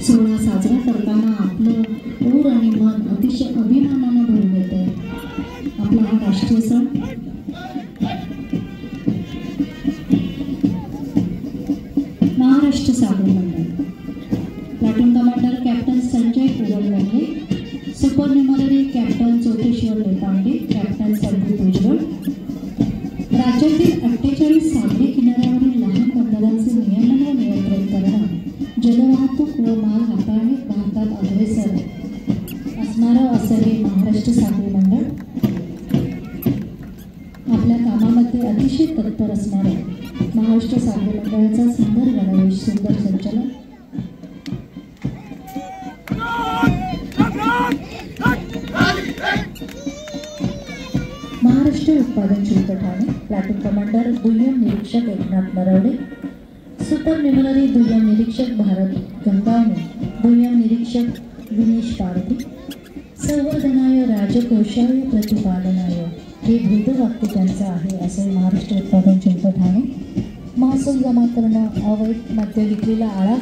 सोहळा साजरा करताना आपलं ओर आणि मन अतिशय अभिमानानं भरून येतंय। आपला हा राष्ट्रीय सण Maharashtra Sagari Mandal, platoon commander captain Sanjay Kuwalwange, supernumerary captain Choteshwar Lepande, captain Sandeep Ujjwal. राज्यातील 48 सागरी किनाऱ्यावरील लहान बंदरांचे नियमन व नियंत्रण करणं, जलवाहतूक व माल हाताळणी भारतात अग्रेसर असणारं असं हे महाराष्ट्र सागरी मंडळ आपल्या कामामध्ये अतिशय तत्पर असणारं महाराष्ट्र सागरी मंडळाचा सुंदर गणवेश, सुंदर संचलन। महाराष्ट्र उत्पादन शुल्क ठाणे, प्लाटून कमांडर दुय्यम निरीक्षक एकनाथ नरवडे, सुपर न्यूमररी दुय्यम निरीक्षक भारत गंगावणे, दुय्यम निरीक्षक विनेश पारधी। संवर्धनाय राजकोषाय प्रतिपादनाय हे भेदवाक्य त्यांचं आहे असे महाराष्ट्र उत्पादन शुल्क ठाणे। महसूल जमा करणं, अवैध मद्य विक्रीला आळा